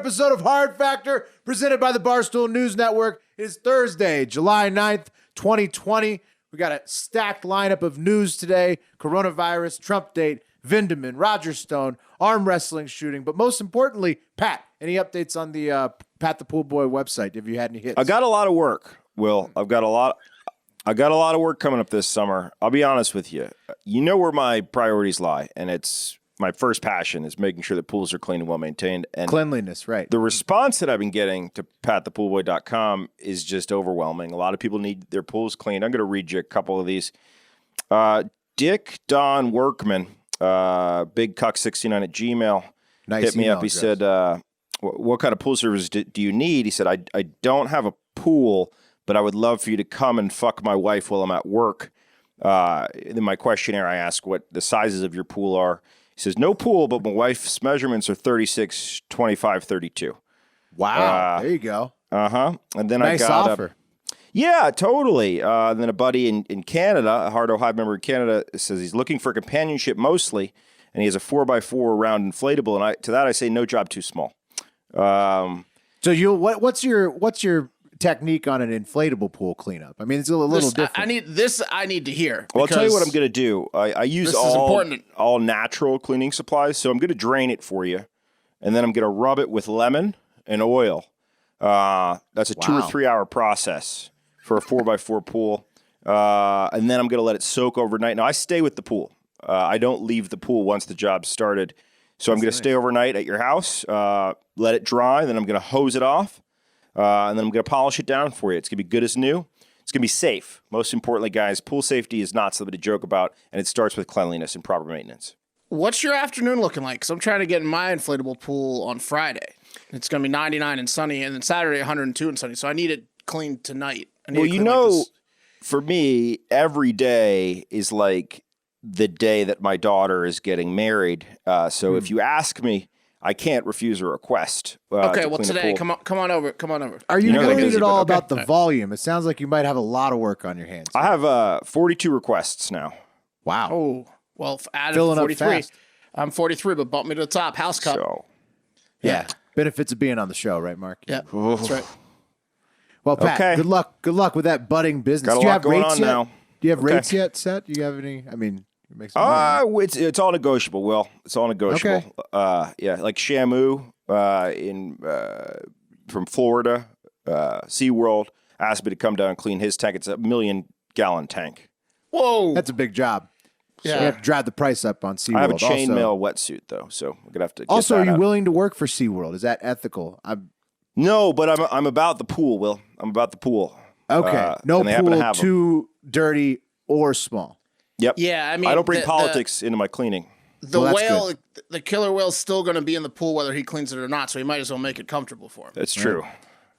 episode of Hard Factor, presented by the Barstool News Network. It is Thursday, July 9th, 2020. We got a stacked lineup of news today. Coronavirus, Trump date, Vin De Minh, Roger Stone, arm wrestling shooting. But most importantly, Pat, any updates on the Pat the Pool Boy website? Have you had any hits? I got a lot of work, Will. I got a lot of work coming up this summer. I'll be honest with you. You know where my priorities lie, and it's my first passion is making sure that pools are clean and well maintained. And cleanliness, right? The response that I've been getting to patthepoolboy.com is just overwhelming. A lot of people need their pools cleaned. I'm going to read you a couple of these. Dick Don Workman, Big Cuck 69 at Gmail, hit me up. He said, "What kind of pool service do you need?" He said, "I don't have a pool, but I would love for you to come and fuck my wife while I'm at work." In my questionnaire, I ask what the sizes of your pool are. He says, "No pool, but my wife's measurements are 36, 25, 32. Wow, there you go. And then nice I got offer. Yeah, totally. And then a buddy in Canada, a Hard Hive member in Canada, says he's looking for companionship mostly, and he has a 4x4 round inflatable. And to that I say, no job too small. So what's your technique on an inflatable pool cleanup? I mean, it's a little different. I need to hear. Well, I'll tell you what I'm going to do. I use all natural cleaning supplies, so I'm going to drain it for you, and then I'm going to rub it with lemon and oil. That's a 2 or 3 hour process for a 4x4 pool, and then I'm going to let it soak overnight. Now, I stay with the pool. I don't leave the pool once the job's started, so I'm going to stay overnight at your house, let it dry, then I'm going to hose it off. And then I'm going to polish it down for you. It's going to be good as new. It's going to be safe. Most importantly, guys, pool safety is not something to joke about, and it starts with cleanliness and proper maintenance. What's your afternoon looking like? Because I'm trying to get in my inflatable pool on Friday. It's going to be 99 and sunny, and then Saturday 102 and sunny. So I need it cleaned tonight. For me, every day is like the day that my daughter is getting married. So if you ask me, I can't refuse a request. Okay, well today, come on over. Are you worried at all about the volume? It sounds like you might have a lot of work on your hands. I have 42 requests now. Wow. Oh, well, added Filling 43. up fast. I'm 43, but bump me to the top. House cut. So, yeah. Benefits of being on the show, right, Mark? Yeah, that's right. Well, Pat, good luck with that budding business. Got a lot going on now. Do you have rates yet set? Do you have any? I mean, it's all negotiable, Will. It's all negotiable. Okay. Like Shamu from Florida, SeaWorld asked me to come down and clean his tank. It's a 1 million gallon tank. Whoa. That's a big job. Yeah. So you have to drive the price up on SeaWorld. I have a chainmail wetsuit, though, so I'm going to have to get Also, that are you out. willing to work for SeaWorld? Is that ethical? No, but I'm about the pool, Will. I'm about the pool. Okay. No pool too dirty or small. Yep. Yeah, I mean, I don't bring politics into my cleaning. The killer whale's still going to be in the pool whether he cleans it or not, so he might as well make it comfortable for him. That's true.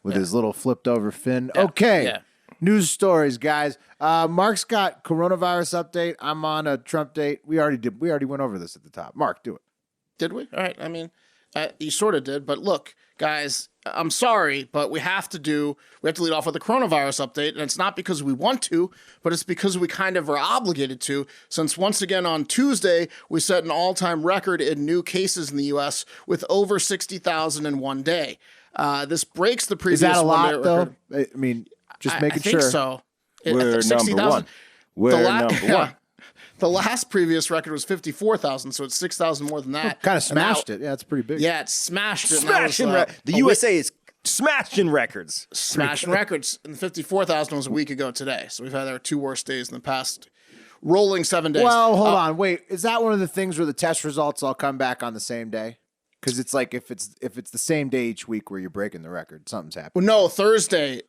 With his little flipped over fin. Yeah. Okay. Yeah. News stories, guys. Mark's got coronavirus update. I'm on a Trump date. We already went over this at the top. Mark, do it. Did we? All right. I mean, you sort of did, but look, guys, I'm sorry, but we have to lead off with the coronavirus update, and it's not because we want to, but it's because we kind of are obligated to, since once again on Tuesday, we set an all-time record in new cases in the U.S. with over 60,000 in one day. This breaks the previous one. Is that a lot, though? I mean, just making sure. I think so. We're number one. We're number one. The last previous record was 54,000, so it's 6,000 more than that. Kind of smashed it. Yeah, it's pretty big. Yeah, it smashed it. The USA is smashing records. Smashing records. And the 54,000 was a week ago today. So we've had our 2 worst days in the past rolling 7 days. Well, hold on. Wait, is that one of the things where the test results all come back on the same day? Because it's like if it's the same day each week where you're breaking the record, something's happening. Well, no, Thursday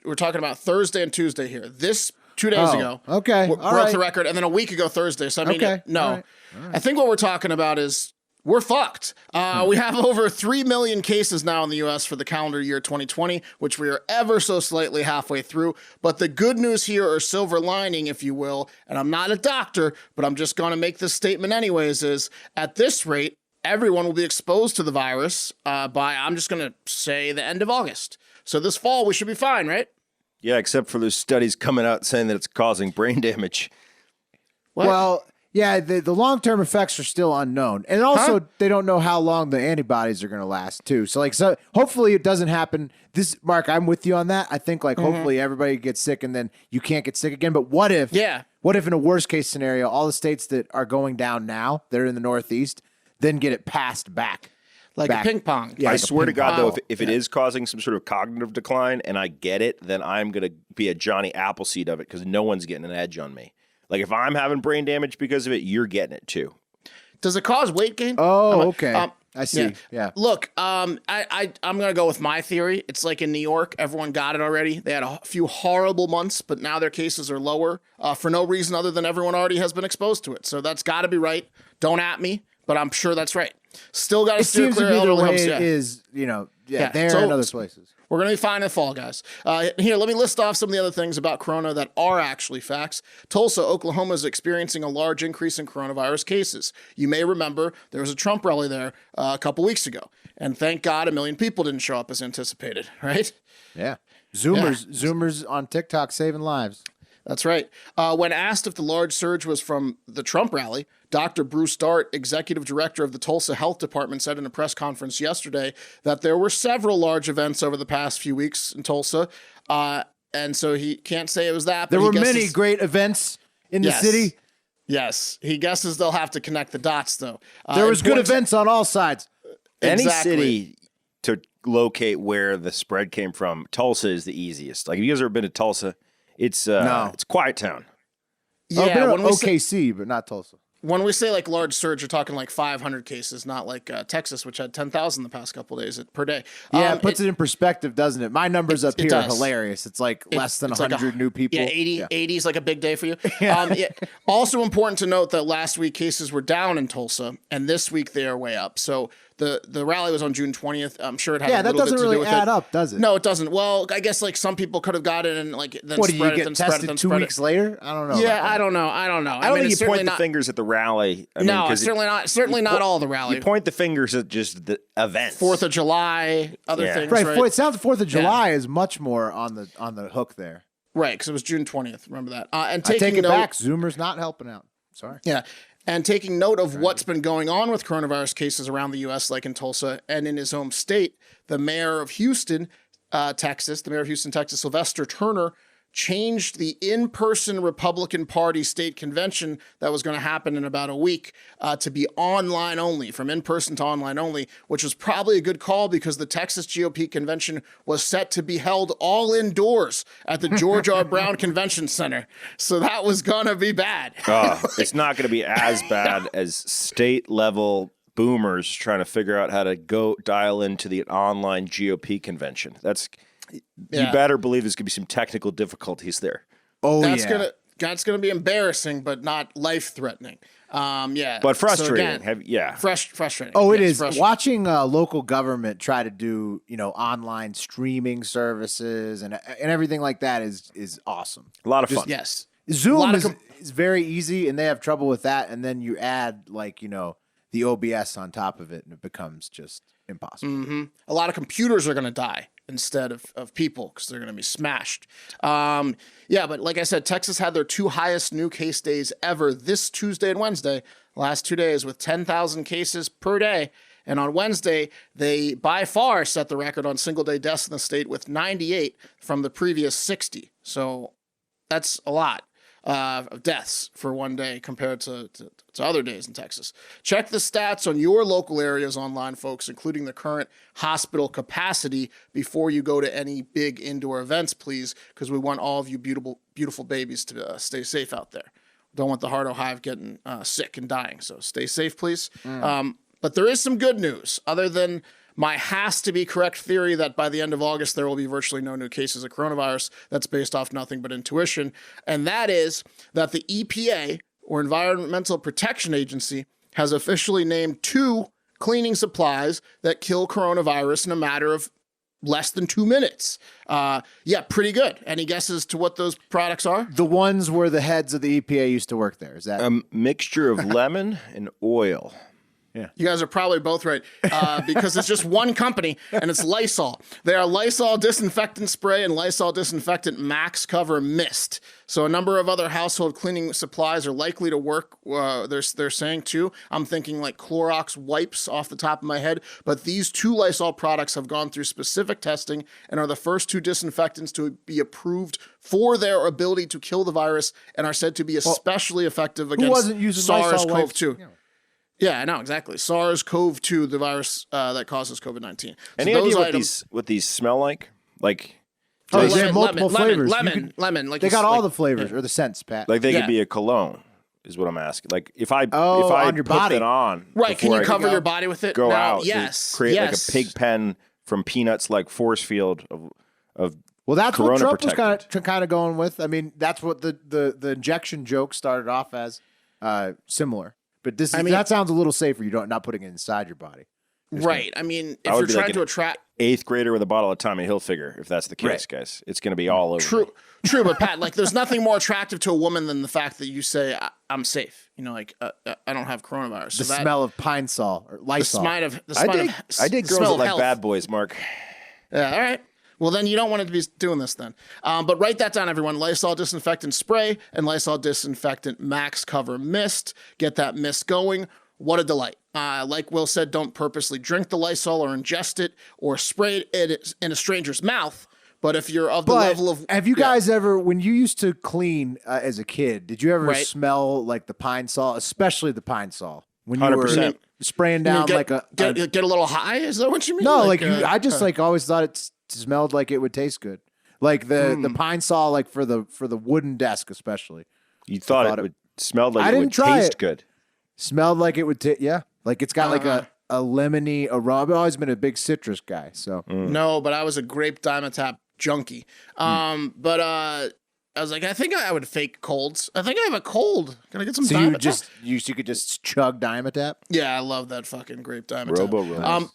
we're talking about Thursday and Tuesday here. This 2 days ago. Okay. Broke the record. And then a week ago Thursday. So I mean, All right. I think what we're talking about is we're fucked. We have over 3 million cases now in the U.S. for the calendar year 2020, which we are ever so slightly halfway through. But the good news here, or silver lining, if you will, and I'm not a doctor, but I'm just going to make this statement anyways, is at this rate, everyone will be exposed to the virus by, I'm just going to say, the end of August. So this fall, we should be fine, right? Yeah, except for those studies coming out saying that it's causing brain damage. What? Well, Yeah, the long-term effects are still unknown. And also, they don't know how long the antibodies are going to last, too. So, hopefully it doesn't happen. Mark, I'm with you on that. I think, hopefully everybody gets sick and then you can't get sick again. But what if in a worst-case scenario, all the states that are going down now, that are in the Northeast, then get it passed back? Like a ping pong. Yeah, I swear to God, though, if it is causing some sort of cognitive decline and I get it, then I'm going to be a Johnny Appleseed of it because no one's getting an edge on me. Like, if I'm having brain damage because of it, you're getting it, too. Does it cause weight gain? Oh, okay. I see. Yeah. Look, I'm going to go with my theory. It's like in New York. Everyone got it already. They had a few horrible months, but now their cases are lower for no reason other than everyone already has been exposed to it. So that's got to be right. Don't at me, but I'm sure that's right. Still got to steer clear of elderly homes. It is, there and other places. We're going to be fine in the fall, guys. Here, let me list off some of the other things about corona that are actually facts. Tulsa, Oklahoma is experiencing a large increase in coronavirus cases. You may remember there was a Trump rally there a couple weeks ago. And thank God 1 million people didn't show up as anticipated, right? Yeah. Zoomers on TikTok saving lives. That's right. When asked if the large surge was from the Trump rally, Dr. Bruce Dart, executive director of the Tulsa Health Department, said in a press conference yesterday that there were several large events over the past few weeks in Tulsa. And so he can't say it was that. There were many great events in the city. Yes. He guesses they'll have to connect the dots, though. There was good events on all sides. Any city to locate where the spread came from, Tulsa is the easiest. Like, if you guys ever been to Tulsa, it's a quiet town. Yeah, OKC, but not Tulsa. When we say large surge, you're talking 500 cases, not like Texas, which had 10,000 the past couple of days per day. Yeah, it puts it in perspective, doesn't it? My numbers up here are hilarious. It's less than 100 new people. Yeah, 80 is like a big day for you. Also important to note that last week cases were down in Tulsa, and this week they are way up. So the rally was on June 20th. I'm sure it had a little bit to do with it. Yeah, that doesn't really add up, does it? No, it doesn't. Well, I guess some people could have got it and then what, spread do you get tested 2 weeks later? I don't know. Yeah, I don't know. I don't think you point the fingers at the rally. Certainly not all the rally. You point the fingers at just the events. 4th of July, other things. Right. It sounds 4th of July is much more on the hook there. Right, because it was June 20th. Remember that. And I take it back. Zoomer's not helping out. Sorry. Yeah. And taking note of what's been going on with coronavirus cases around the U.S., like in Tulsa and in his home state, the mayor of Houston, Texas, Sylvester Turner, changed the in-person Republican Party state convention that was going to happen in about a week to be online only, from in-person to online only, which was probably a good call because the Texas GOP convention was set to be held all indoors at the George R. Brown Convention Center. So that was going to be bad. It's not going to be as bad as state-level boomers trying to figure out how to go dial into the online GOP convention. You better believe there's going to be some technical difficulties there. That's gonna be embarrassing, but not life-threatening. But frustrating. So again, frustrating. Oh, it is. Watching local government try to do online streaming services and everything like that is awesome. A lot of fun. Yes, Zoom is very easy, and they have trouble with that. And then you add the OBS on top of it, and it becomes just impossible. Mm-hmm. A lot of computers are going to die instead of people because they're going to be smashed. But like I said, Texas had their 2 highest new case days ever this Tuesday and Wednesday, last 2 days, with 10,000 cases per day. And on Wednesday, they by far set the record on single-day deaths in the state with 98 from the previous 60. So that's a lot of deaths for one day compared to other days in Texas. Check the stats on your local areas online, folks, including the current hospital capacity before you go to any big indoor events, please, because we want all of you beautiful babies to stay safe out there. Don't want the Hardo Hive getting sick and dying, so stay safe, please. But there is some good news, other than my has-to-be correct theory that by the end of August, there will be virtually no new cases of coronavirus. That's based off nothing but intuition. And that is that the EPA, or Environmental Protection Agency, has officially named 2 cleaning supplies that kill coronavirus in a matter of less than 2 minutes. Pretty good. Any guesses to what those products are? The ones where the heads of the EPA used to work there. Is that a mixture of lemon and oil? Yeah. You guys are probably both right because it's just one company, and it's Lysol. They are Lysol Disinfectant Spray and Lysol Disinfectant Max Cover Mist. So a number of other household cleaning supplies are likely to work, they're saying, too. I'm thinking like Clorox wipes off the top of my head. But these 2 Lysol products have gone through specific testing and are the first 2 disinfectants to be approved for their ability to kill the virus and are said to be especially effective against SARS-CoV-2. Yeah, I know, exactly. SARS-CoV-2, the virus that causes COVID-19. Any idea what these smell like? Like, they have multiple flavors. Lemon. Like they got all the flavors or the scents, Pat. Like they could be a cologne, is what I'm asking. Like if I on your put body. that on, right? Can you cover your body with it? Go out, yes, create like a pig pen from Peanuts, like force field of. Well, that's Corona what Trump was kind of going with. I mean, that's what the injection joke started off as, similar. But that sounds a little safer. You're not putting it inside your body. Right. I mean, if you're trying to attract 8th grader with a bottle of Tommy Hilfiger, if that's the case, guys, it's going to be all over. True. But Pat, like, there's nothing more attractive to a woman than the fact that you say, I'm safe. You know, like, I don't have coronavirus. The smell of Pine Sol or Lysol. I dig girls that like bad boys, Mark. Yeah. All right. Well, then you don't want to be doing this then. But write that down, everyone. Lysol Disinfectant Spray and Lysol Disinfectant Max Cover Mist. Get that mist going. What a delight. Like Will said, don't purposely drink the Lysol or ingest it or spray it in a stranger's mouth. But if you're of the level of... Have you guys ever, when you used to clean as a kid, did you ever smell like the Pine Sol, especially the Pine Sol? When you 100%. were spraying down get a little high? Is that what you mean? No, I just always thought it smelled like it would taste good. Like the Pine Sol, like for the wooden desk especially. You thought it would smell like it would taste good. Smelled like it would like it's got like a lemony aroma. I've always been a big citrus guy, so. No, but I was a grape Dimetap junkie. But I was like, I think I would fake colds. I think I have a cold. Can I get some Dimetap? You could just chug Dimetap? Yeah, I love that fucking grape Dimetap. Robo.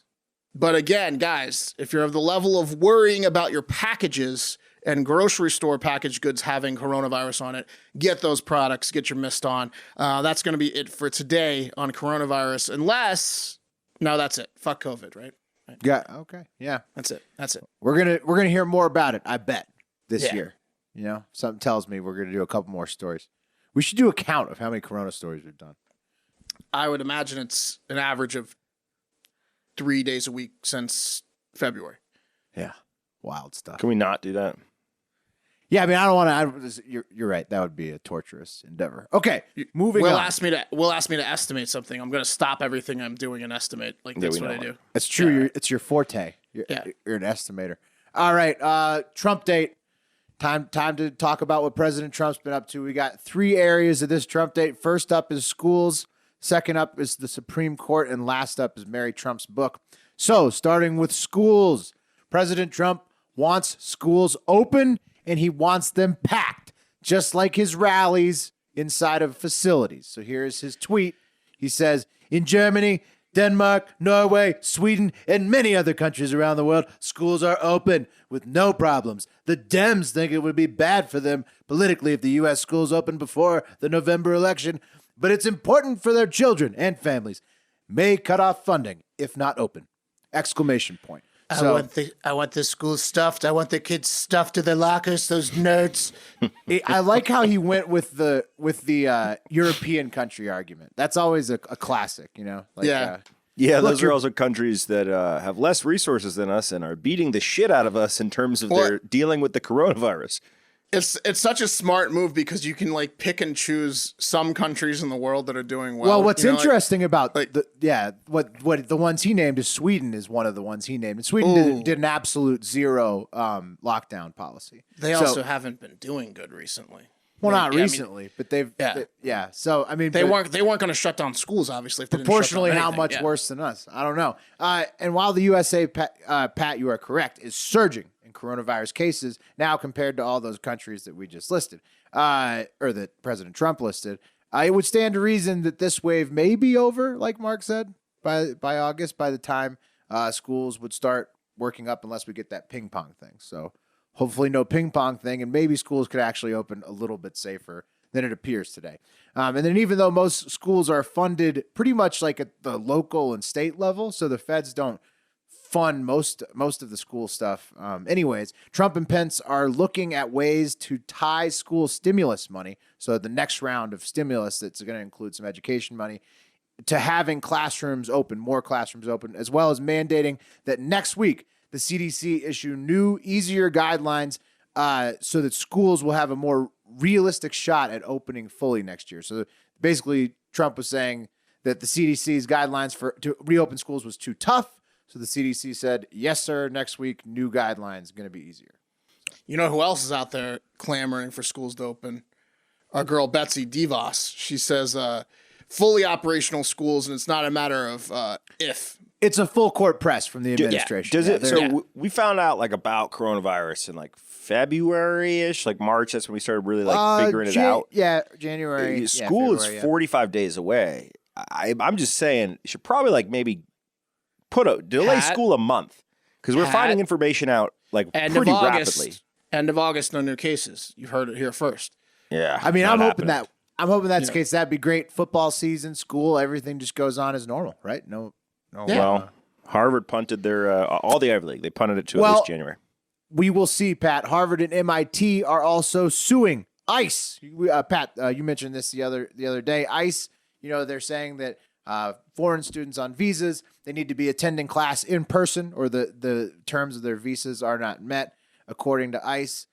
But again, guys, if you're of the level of worrying about your packages and grocery store packaged goods having coronavirus on it, get those products, get your mist on. That's going to be it for today on coronavirus. No, that's it. Fuck COVID, right? Yeah. Okay. Yeah. That's it. We're gonna hear more about it, I bet, this year. You know, something tells me we're gonna do a couple more stories. We should do a count of how many Corona stories we've done. I would imagine it's an average of 3 days a week since February. Yeah. Wild stuff. Can we not do that? Yeah, I mean, I don't want to. You're right. That would be a torturous endeavor. Okay, moving on. Will asked me to estimate something. I'm going to stop everything I'm doing and estimate. Like that's what I do. It's true. It's your forte. You're an estimator. All right. Trump date. Time to talk about what President Trump's been up to. We got 3 areas of this Trump date. First up is schools. Second up is the Supreme Court, and last up is Mary Trump's book. So, starting with schools, President Trump wants schools open. And he wants them packed, just like his rallies inside of facilities. So here's his tweet. He says, in Germany, Denmark, Norway, Sweden, and many other countries around the world, schools are open with no problems. The Dems think it would be bad for them politically if the U.S. schools open before the November election, but it's important for their children and families. May cut off funding if not open. Exclamation point. I want the school stuffed. I want the kids stuffed to their lockers. Those nerds. I like how he went with the European country argument. That's always a classic, you know. Like, those are also countries that have less resources than us and are beating the shit out of us in terms of their dealing with the coronavirus. It's such a smart move because you can like pick and choose some countries in the world that are doing well. Well, what's interesting about what the ones he named is Sweden is one of the ones he named. And Sweden did an absolute zero lockdown policy. They also haven't been doing good recently. Well, not recently, but they've So I mean, they weren't going to shut down schools. Obviously, if they proportionally, how much worse than us? I don't know. And while the USA, Pat, you are correct, is surging in coronavirus cases now compared to all those countries that we just listed, or that President Trump listed, it would stand to reason that this wave may be over, like Mark said, by August, by the time schools would start working up, unless we get that ping pong thing. So hopefully no ping pong thing, and maybe schools could actually open a little bit safer than it appears today. And then even though most schools are funded pretty much like at the local and state level, so the feds don't fund most of the school stuff. Anyways, Trump and Pence are looking at ways to tie school stimulus money, so the next round of stimulus that's going to include some education money, to having classrooms open, more classrooms open, as well as mandating that next week the CDC issue new, easier guidelines so that schools will have a more realistic shot at opening fully next year. So basically, Trump was saying that the CDC's guidelines to reopen schools was too tough. So the CDC said, yes, sir, next week, new guidelines, going to be easier. You know who else is out there clamoring for schools to open? Our girl, Betsy DeVos. She says fully operational schools, and it's not a matter of if. It's a full court press from the administration. We found out like about coronavirus in like February-ish, like March. That's when we started really like figuring it out. Yeah, January. School is 45 days away. I'm just saying, you should probably like maybe delay school a month, because we're finding information out like pretty rapidly. End of August, no new cases. You heard it here first. Yeah, I mean, I'm hoping that's the case. That'd be great. Football season, school, everything just goes on as normal, right? No. Well, Harvard punted their all the Ivy League. They punted it to at least January. We will see, Pat. Harvard and MIT are also suing ICE. Pat, you mentioned this the other day. ICE, they're saying that foreign students on visas, they need to be attending class in person, or the terms of their visas are not met, according to ICE.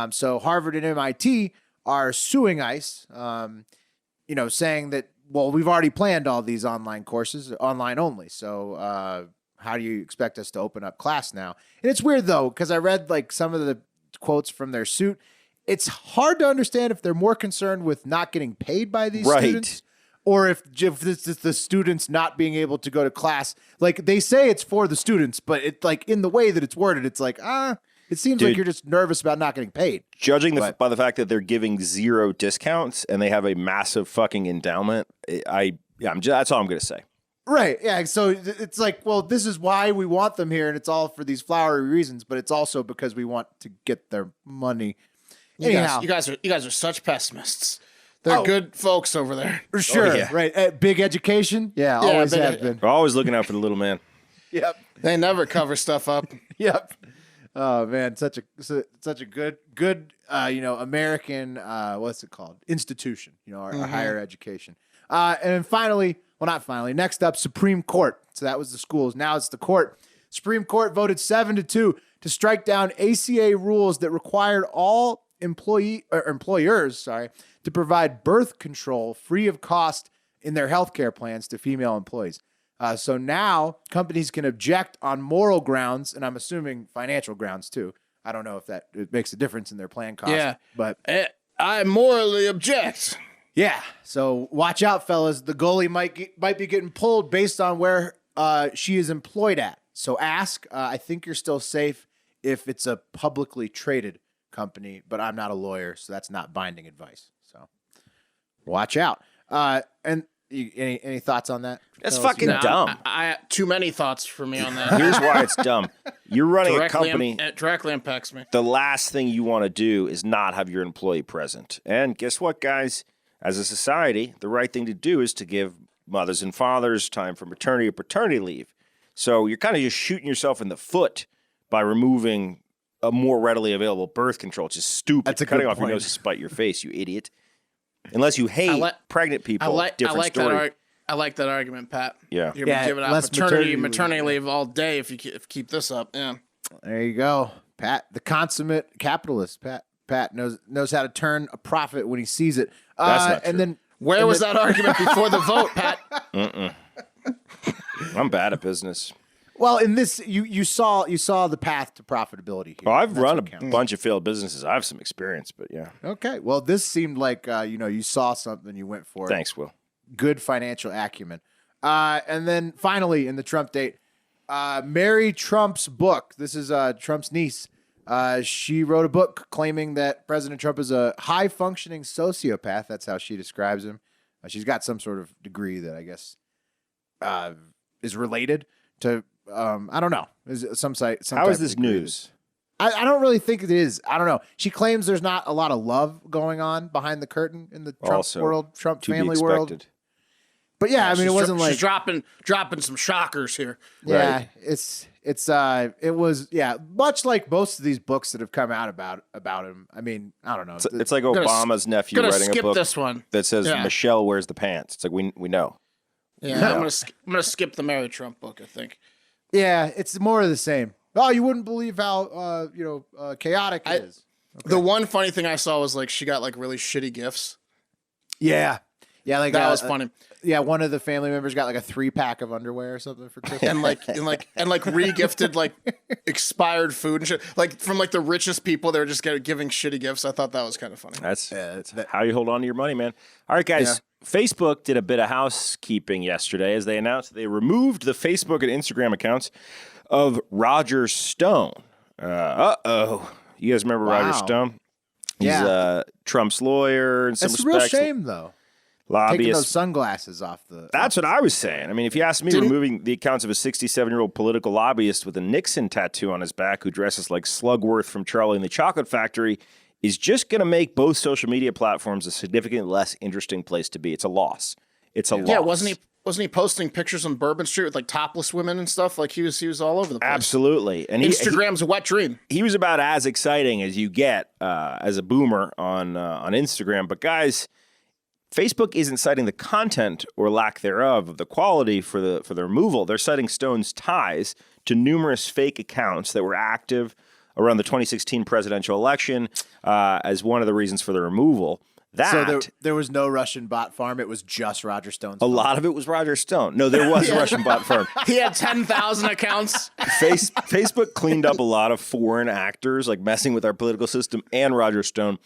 So Harvard and MIT are suing ICE, saying that, well, we've already planned all these online courses, online only. So how do you expect us to open up class now? And it's weird, though, because I read like some of the quotes from their suit. It's hard to understand if they're more concerned with not getting paid by these students, or if this is the students not being able to go to class. Like, they say it's for the students, but it like in the way that it's worded, it's like, it seems like you're just nervous about not getting paid. Judging by the fact that they're giving 0 discounts and they have a massive fucking endowment, that's all I'm going to say. Right. Yeah. So it's like, well, this is why we want them here, and it's all for these flowery reasons, but it's also because we want to get their money. Anyhow, you guys are such pessimists. They're good folks over there. Sure. Right. Big education. Yeah. Always have been. We're always looking out for the little man. Yep. They never cover stuff up. Yep. Oh man, such a good American what's it called? Institution, our higher education. And then finally, next up, Supreme Court. So that was the schools. Now it's the court. Supreme Court voted 7-2 to strike down ACA rules that required all employers to provide birth control free of cost in their healthcare plans to female employees. So now companies can object on moral grounds, and I'm assuming financial grounds too. I don't know if it makes a difference in their plan cost. Yeah, but I morally object. Yeah, so watch out, fellas. The goalie might be getting pulled based on where she is employed at. So ask. I think you're still safe if it's a publicly traded company, but I'm not a lawyer, so that's not binding advice. So watch out. And any thoughts on that? That's fucking dumb. I too many thoughts for me on that. Here's why it's dumb. You're running a company. It directly impacts me. The last thing you want to do is not have your employee present. And guess what, guys? As a society, the right thing to do is to give mothers and fathers time for maternity or paternity leave. So you're kind of just shooting yourself in the foot by removing a more readily available birth control. It's just stupid. That's a cutting good off point. your nose to spite your face, you idiot. Unless you hate pregnant people, different story. I like that argument, Pat. Yeah. You're giving out maternity leave all day if you keep this up. Yeah. There you go, Pat, the consummate capitalist. Pat knows how to turn a profit when he sees it. That's not true. And then where was that argument before the vote, Pat? I'm bad at business. Well, in this, you saw the path to profitability here. Well, I've run a bunch of failed businesses. I have some experience, but yeah. Okay. Well, this seemed like you saw something, you went for it. Thanks, Will. Good financial acumen. And then finally, in the Trump date, Mary Trump's book. This is Trump's niece. She wrote a book claiming that President Trump is a high-functioning sociopath. That's how she describes him. She's got some sort of degree that I guess is related to. I don't know. Is some site? How is this news? I don't really think it is. I don't know. She claims there's not a lot of love going on behind the curtain in the Trump world, Trump family world. But yeah, I mean, it wasn't like she's dropping some shockers here. Yeah, right. it was much like most of these books that have come out about him. I mean, I don't know. It's like Obama's nephew writing a book this one that says Michelle wears the pants. It's like we know. Yeah, I'm gonna skip the Mary Trump book, I think. Yeah, it's more of the same. Oh, you wouldn't believe how chaotic it is. Okay. The one funny thing I saw was like she got like really shitty gifts. Yeah, like that was funny. Yeah, one of the family members got like a 3-pack of underwear or something for Christmas, and re-gifted like expired food and shit. Like from like the richest people, they were just giving shitty gifts. I thought that was kind of funny. That's how you hold on to your money, man. All right, guys. Yeah. Facebook did a bit of housekeeping yesterday as they announced they removed the Facebook and Instagram accounts of Roger Stone. You guys remember Roger Stone? He's Trump's lawyer in some respects. It's a real shame, though. Lobbyist. Taking those sunglasses off the... That's what I was saying. I mean, if you ask me, removing the accounts of a 67-year-old political lobbyist with a Nixon tattoo on his back who dresses like Slugworth from Charlie and the Chocolate Factory is just going to make both social media platforms a significantly less interesting place to be. It's a loss. It's a loss. Yeah, wasn't he posting pictures on Bourbon Street with like topless women and stuff? Like he was all over the place. Absolutely. And Instagram's a wet dream. He was about as exciting as you get as a boomer on Instagram. But guys, Facebook isn't citing the content or lack thereof of the quality for the removal. They're citing Stone's ties to numerous fake accounts that were active around the 2016 presidential election as one of the reasons for the removal. So there was no Russian bot farm. It was just Roger Stone's phone. A lot of it was Roger Stone. No, there was a Russian bot farm. He had 10,000 accounts. Facebook cleaned up a lot of foreign actors, like messing with our political system, and Roger Stone.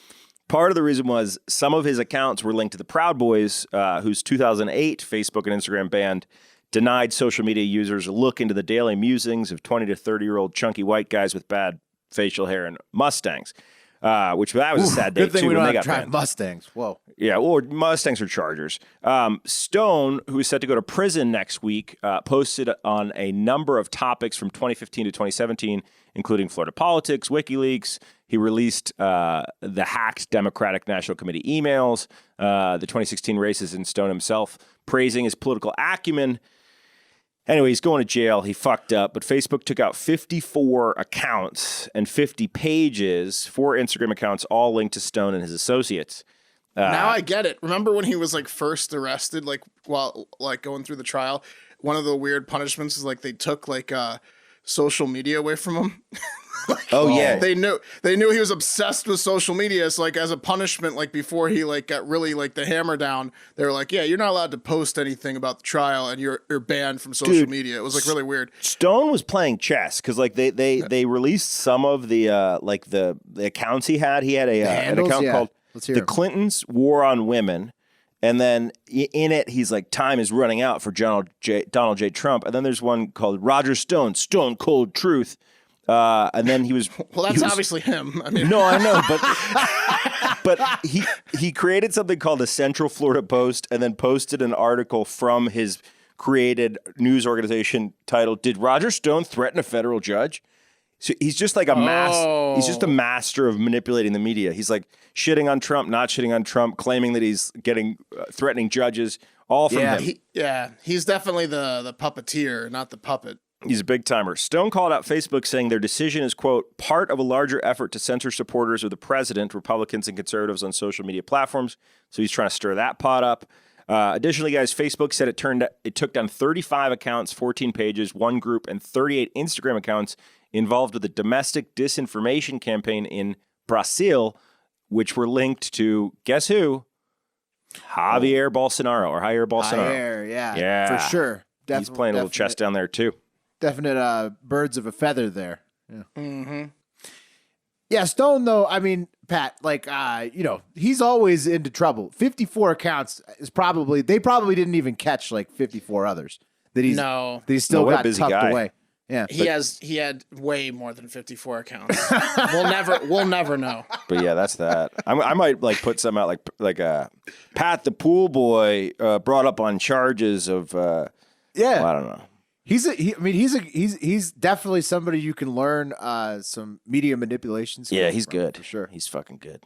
Part of the reason was some of his accounts were linked to the Proud Boys, whose 2008 Facebook and Instagram ban denied social media users a look into the daily musings of 20 to 30-year-old chunky white guys with bad facial hair and Mustangs. That was a sad day, good thing too, we when don't they have got to drive banned. Mustangs. Whoa. Yeah, or Mustangs or Chargers. Stone, who is set to go to prison next week, posted on a number of topics from 2015 to 2017, including Florida politics, WikiLeaks. He released the hacked Democratic National Committee emails, the 2016 races, and Stone himself praising his political acumen. Anyway, he's going to jail. He fucked up, but Facebook took out 54 accounts and 50 pages, 4 Instagram accounts, all linked to Stone and his associates. Now I get it. Remember when he was like first arrested, like while like going through the trial? One of the weird punishments is like they took like social media away from him. Yeah. They knew he was obsessed with social media. So like as a punishment, like before he like got really like the hammer down, they were like, yeah, you're not allowed to post anything about the trial and you're banned from social media. It was like really weird. Stone was playing chess because like they released some of the the accounts he had. He had an account called The Clintons War on Women. And then in it, he's like, time is running out for Donald J. Trump. And then there's one called Roger Stone, Stone Cold Truth. And then he was... Well, that's obviously him. I mean. No, I know, but he created something called the Central Florida Post and then posted an article from his created news organization titled, Did Roger Stone Threaten a Federal Judge? So he's just like he's just a master of manipulating the media. He's like shitting on Trump, not shitting on Trump, claiming that he's getting threatening judges, all from him. He's definitely the puppeteer, not the puppet. He's a big timer. Stone called out Facebook saying their decision is, quote, part of a larger effort to censor supporters of the president, Republicans and conservatives on social media platforms. So he's trying to stir that pot up. Additionally, guys, Facebook said it took down 35 accounts, 14 pages, 1 group, and 38 Instagram accounts involved with a domestic disinformation campaign in Brazil, which were linked to, guess who? Javier Bolsonaro. Javier, yeah, for sure. He's playing a little chess down there, too. Definite birds of a feather there. Yeah. Mm-hmm. Yeah, Stone, though, I mean, Pat, like, he's always into trouble. 54 accounts is they probably didn't even catch like 54 others that he's still got tucked away. Yeah, he had way more than 54 accounts. We'll never know. But yeah, that's that. I might like put some out like Pat the pool boy brought up on charges of I don't know. He's definitely somebody you can learn some media manipulation skills. Yeah, he's from, good for sure. He's fucking good.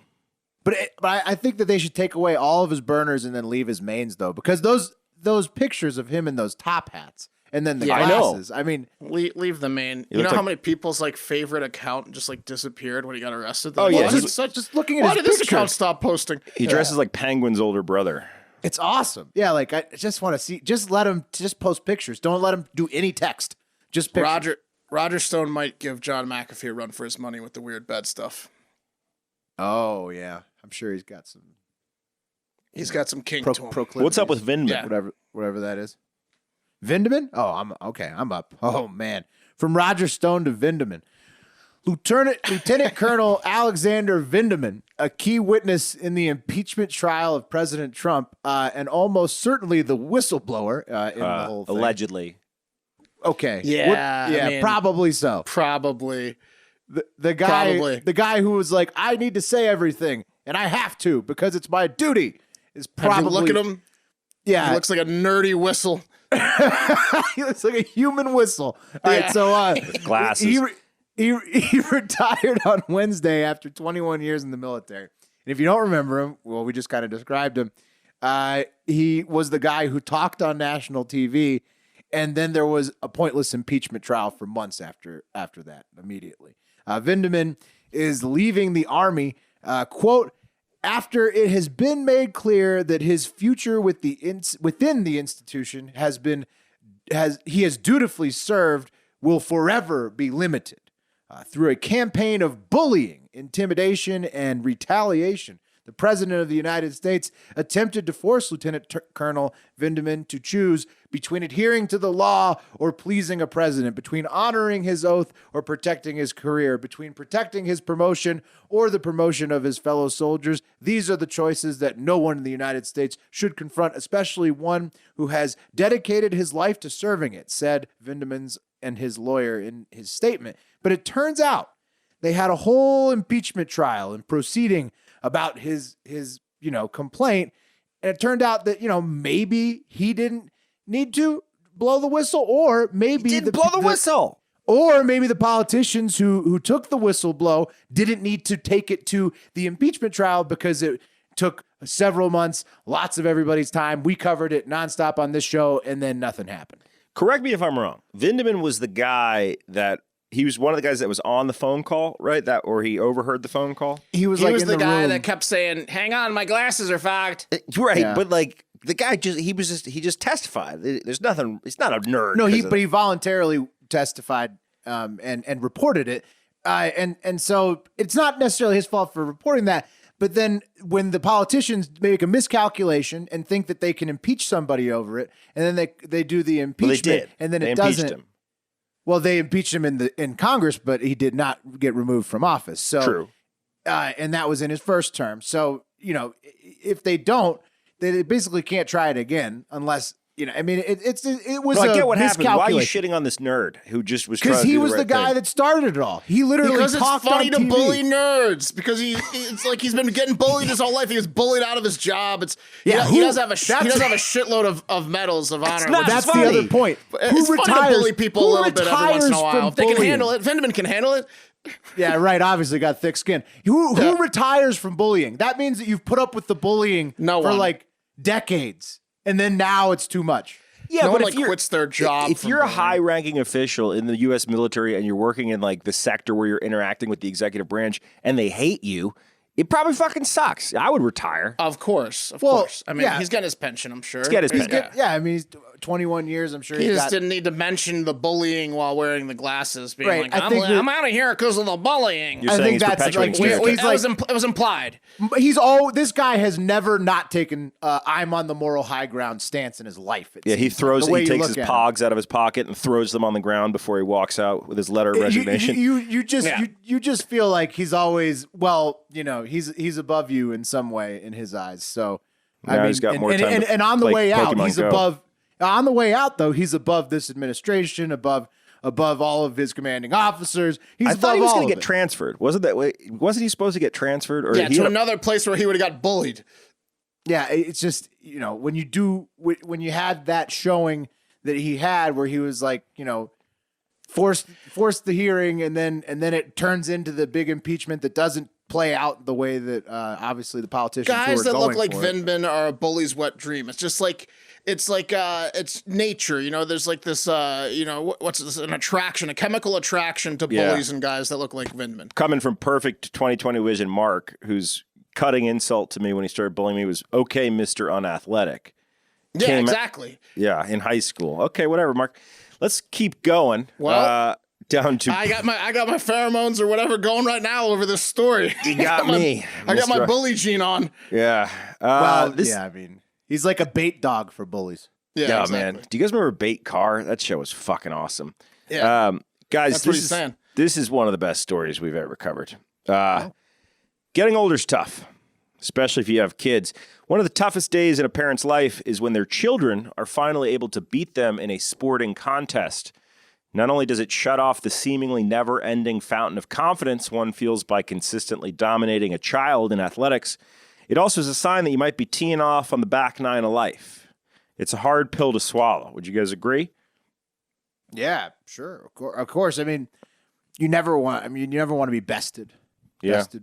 But I think that they should take away all of his burners and then leave his mains though, because those pictures of him in those top hats and then the glasses. I mean, leave the main. You know how many people's like favorite account just like disappeared when he got arrested? Oh yeah, just looking at why his did this picture. account stop posting? He dresses like Penguin's older brother. It's awesome. Yeah, like I just want to see. Just let him just post pictures. Don't let him do any text. Just pictures. Roger Stone might give John McAfee a run for his money with the weird bed stuff. Oh yeah, I'm sure he's got some. He's got some kink to him. What's up with Vin De Minh? Whatever that is. Vin De Minh? Oh, I'm okay. I'm up. Oh man, from Roger Stone to Vin De Minh. Lieutenant Colonel Alexander Vin De Minh, a key witness in the impeachment trial of President Trump, and almost certainly the whistleblower in the whole thing. Allegedly. Okay. Yeah. I mean, probably so. Probably. The guy who was like, I need to say everything, and I have to because it's my duty, is probably. Look at him. Yeah. He looks like a nerdy whistle. He looks like a human whistle. All right, so glasses. He retired on Wednesday after 21 years in the military. And if you don't remember him, well, we just kind of described him. He was the guy who talked on national TV, and then there was a pointless impeachment trial for months after that, immediately. Vin De Minh is leaving the Army, quote, after it has been made clear that his future within the institution he has dutifully served will forever be limited. Through a campaign of bullying, intimidation, and retaliation, the President of the United States attempted to force Lieutenant Colonel Vin De Minh to choose between adhering to the law or pleasing a president, between honoring his oath or protecting his career, between protecting his promotion or the promotion of his fellow soldiers. These are the choices that no one in the United States should confront, especially one who has dedicated his life to serving it, said Vin De Minh and his lawyer in his statement. But it turns out they had a whole impeachment trial and proceeding about his complaint. And it turned out that, maybe he didn't need to blow the whistle, or maybe he didn't blow the whistle. Or maybe the politicians who took the whistle blow didn't need to take it to the impeachment trial because it took several months, lots of everybody's time. We covered it nonstop on this show, and then nothing happened. Correct me if I'm wrong. Vin De Minh was the guy he was one of the guys that was on the phone call, right? Or he overheard the phone call. He was the guy room that kept saying, "Hang on, my glasses are fogged." Right, yeah. But like the guy he just testified. There's nothing. He's not a nerd. No, but he voluntarily testified and reported it, and so it's not necessarily his fault for reporting that. But then when the politicians make a miscalculation and think that they can impeach somebody over it, and then they do the impeachment, and then it doesn't. Him. Well, they impeached him in Congress, but he did not get removed from office. So, true. And that was in his first term. So, if they don't, they basically can't try it again unless. It was. I get what happened. Why are you shitting on this nerd who just was trying to do because he was the right guy thing? That started it all. He literally talked on TV. It's funny to bully nerds because it's like he's been getting bullied his whole life. He was bullied out of his job. He does have a shitload of medals of honor. That's the other point. It's funny to bully people a little bit every once in a while. They can handle it. Vin De Minh can handle it. Yeah, right. Obviously, got thick skin. Who retires from bullying? That means that you've put up with the bullying for like decades. And then now it's too much. Yeah, but if quits their job. If you're a high-ranking official in the U.S. military and you're working in like the sector where you're interacting with the executive branch and they hate you, it probably fucking sucks. I would retire. Of course. I mean, he's getting his pension, I'm sure. He's getting his pension. I mean, he's 21 years. I'm sure he just didn't need to mention the bullying while wearing the glasses, being right. like, I'm out of here because of the bullying. You're saying he's perpetuating stereotypes. It was implied. This guy has never not taken I'm on the moral high ground stance in his life. Yeah, he takes his pogs out of his pocket and throws them on the ground before he walks out with his letter of resignation. You just feel like he's always, he's above you in some way in his eyes. So he's got more time. And on the way out, Pokemon he's Go. above. On the way out, though, he's above this administration, above all of his commanding officers. I thought he was going to get transferred. Wasn't he supposed to get transferred? Or to another place where he would have got bullied. Yeah, it's just when you had that showing that he had where he was like, forced the hearing, and then it turns into the big impeachment that doesn't play out the way that obviously the politicians guys who are that look going like for Vin De Minh are a bully's wet dream. It's just like it's nature. There's like this what's this, an attraction, a chemical attraction to bullies and guys that look like Vin De Minh. Coming from perfect 2020 vision, Mark, whose cutting insult to me when he started bullying me was, okay, Mr. Unathletic. Yeah, exactly. In high school. Okay, whatever, Mark. Let's keep going. Well, down to I got my pheromones or whatever going right now over this story. You got me. I got my bully gene on. Yeah. He's like a bait dog for bullies. Yeah, exactly. Man. Do you guys remember Bait Car? That show was fucking awesome. Yeah. Guys, this is one of the best stories we've ever covered. Getting older is tough, especially if you have kids. One of the toughest days in a parent's life is when their children are finally able to beat them in a sporting contest. Not only does it shut off the seemingly never-ending fountain of confidence one feels by consistently dominating a child in athletics, it also is a sign that you might be teeing off on the back nine of life. It's a hard pill to swallow. Would you guys agree? Yeah, sure. Of course. I mean, you never want to be bested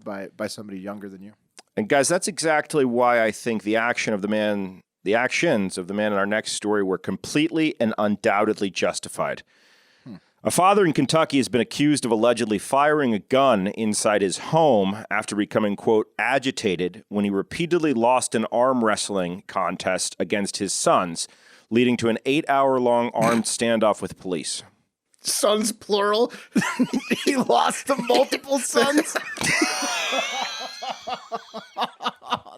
by somebody younger than you. And guys, that's exactly why I think the actions of the man in our next story were completely and undoubtedly justified. A father in Kentucky has been accused of allegedly firing a gun inside his home after becoming, quote, agitated when he repeatedly lost an arm wrestling contest against his sons, leading to an 8-hour-long armed standoff with police. Sons, plural? He lost to multiple sons?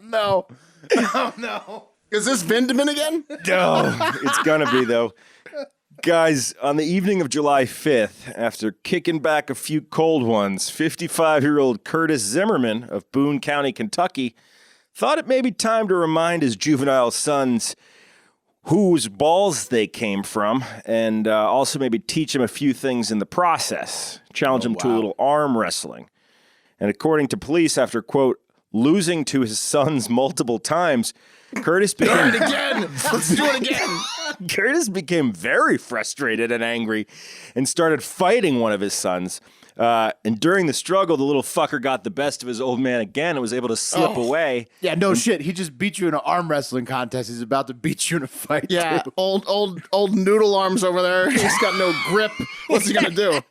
No. Oh, no. Is this Vin De Minh again? No, it's gonna be, though. Guys, on the evening of July 5th, after kicking back a few cold ones, 55-year-old Curtis Zimmerman of Boone County, Kentucky, thought it may be time to remind his juvenile sons whose balls they came from, and also maybe teach them a few things in the process. Challenge them to a little arm wrestling. And according to police, after, quote, losing to his sons multiple times, Curtis became... Do it again! Let's do it again! Curtis became very frustrated and angry and started fighting one of his sons. And during the struggle, the little fucker got the best of his old man again and was able to slip away. Yeah, no shit. He just beat you in an arm wrestling contest. He's about to beat you in a fight. Yeah, too. old noodle arms over there. He's got no grip. What's he gonna do?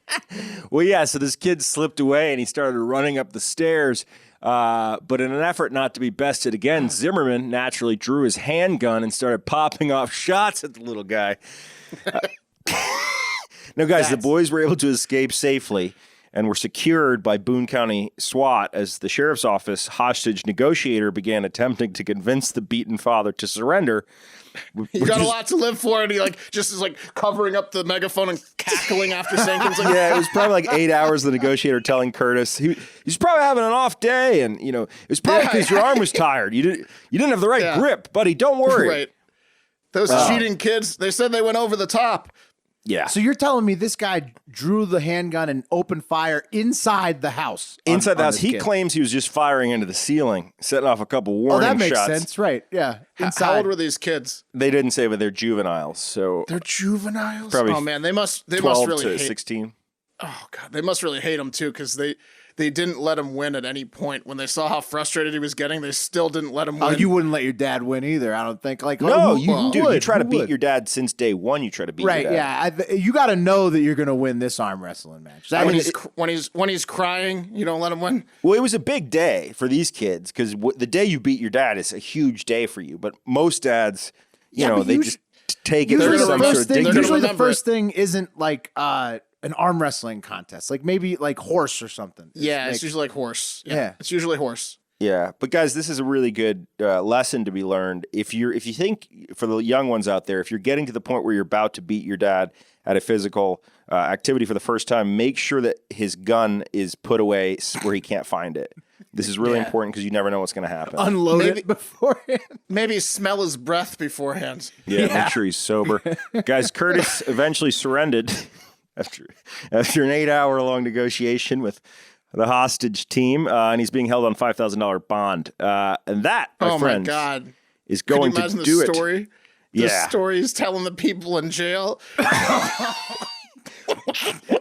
Well, yeah, so this kid slipped away and he started running up the stairs. But in an effort not to be bested again, Zimmerman naturally drew his handgun and started popping off shots at the little guy. Now, guys, the boys were able to escape safely and were secured by Boone County SWAT as the sheriff's office hostage negotiator began attempting to convince the beaten father to surrender. He's got a lot to live for, and he just is covering up the megaphone and cackling after saying things like yeah, it was probably like 8 hours the negotiator telling Curtis he's probably having an off day, and it was probably because your arm was tired. You didn't have the right grip, buddy. Don't worry. Right. Those cheating kids, they said they went over the top. Yeah. So you're telling me this guy drew the handgun and opened fire inside the house? Inside the house. He claims he was just firing into the ceiling, setting off a couple warning shots. Oh, that makes sense. Right. Yeah. How old were these kids? They didn't say, but they're juveniles. So they're juveniles? Probably oh, man. They must 12 really to hate 16. Oh, God. They must really hate him, too, because they didn't let him win at any point. When they saw how frustrated he was getting, they still didn't let him win. Oh, you wouldn't let your dad win either, I don't think. No, you try to beat your dad since day one. You try to beat your dad. Right, yeah. You got to know that you're going to win this arm wrestling match. When he's crying, you don't let him win? Well, it was a big day for these kids because the day you beat your dad is a huge day for you. But most dads, they just take it for some sort of dignity. Usually the first thing isn't like... an arm wrestling contest, like maybe like horse or something. It's usually like horse. Yeah, it's usually horse. Yeah, but guys, this is a really good lesson to be learned. If you think, for the young ones out there, if you're getting to the point where you're about to beat your dad at a physical activity for the first time, make sure that his gun is put away where he can't find it. This is really important because you never know what's going to happen. Unload it beforehand. Maybe smell his breath beforehand. Yeah, make sure he's sober. Guys, Curtis eventually surrendered. After an 8-hour-long negotiation with the hostage team, and he's being held on $5,000 bond. And that, my friends, God, is going to do the story? The stories telling the people in jail.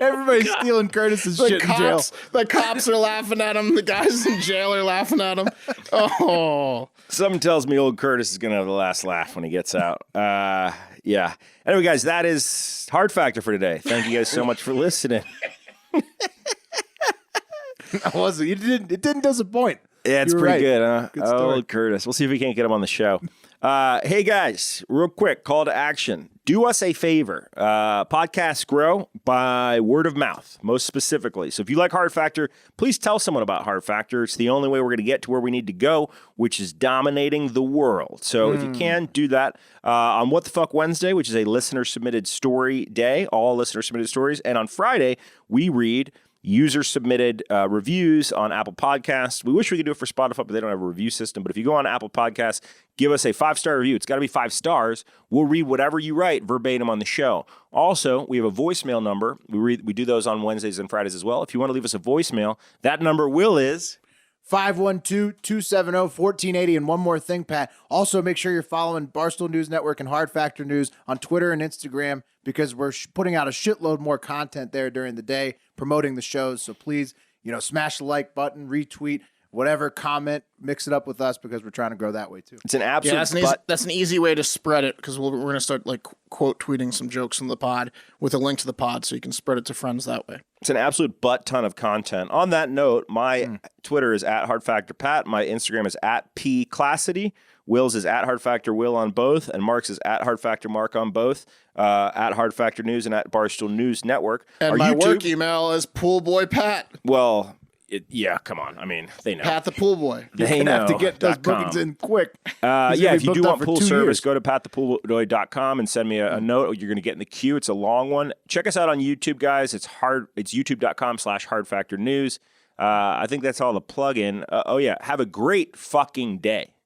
Everybody's stealing Curtis's shit in jail. The cops are laughing at him. The guys in jail are laughing at him. Oh. Something tells me old Curtis is going to have the last laugh when he gets out. Yeah. Anyway, guys, that is Hard Factor for today. Thank you guys so much for listening. It didn't disappoint. Yeah, it's pretty good, huh? Good story. Old Curtis. We'll see if we can't get him on the show. Hey, guys, real quick, call to action. Do us a favor. Podcasts grow by word of mouth, most specifically. So if you like Hard Factor, please tell someone about Hard Factor. It's the only way we're going to get to where we need to go, which is dominating the world. So if you can, do that on What the Fuck Wednesday, which is a listener-submitted story day, all listener-submitted stories. And on Friday, we read user-submitted reviews on Apple Podcasts. We wish we could do it for Spotify, but they don't have a review system. But if you go on Apple Podcasts, give us a 5-star review. It's got to be 5 stars. We'll read whatever you write verbatim on the show. Also, we have a voicemail number. We do those on Wednesdays and Fridays as well. If you want to leave us a voicemail, that number is 512-270-1480. And one more thing, Pat. Also, make sure you're following Barstool News Network and Hard Factor News on Twitter and Instagram, because we're putting out a shitload more content there during the day, promoting the shows. So please, smash the like button, retweet, whatever, comment, mix it up with us, because we're trying to grow that way too. It's an absolute that's an easy way to spread it, because we're going to start quote tweeting some jokes from the pod with a link to the pod, so you can spread it to friends that way. It's an absolute butt ton of content. On that note, my Twitter is @HardFactorPat. My Instagram is @PClassity. Will's is @HardFactorWill on both, and Mark's is @HardFactorMark on both, @HardFactor News and @Barstool News Network. And my work email is poolboypat. Well, come on. I mean, they know. Pat the Pool Boy. They have to get those bookings in quick. If you do want pool service, go to patthepoolboy.com and send me a note. You're going to get in the queue. It's a long one. Check us out on YouTube, guys. It's youtube.com/hardfactornews. I think that's all the plug-in. Have a great fucking day.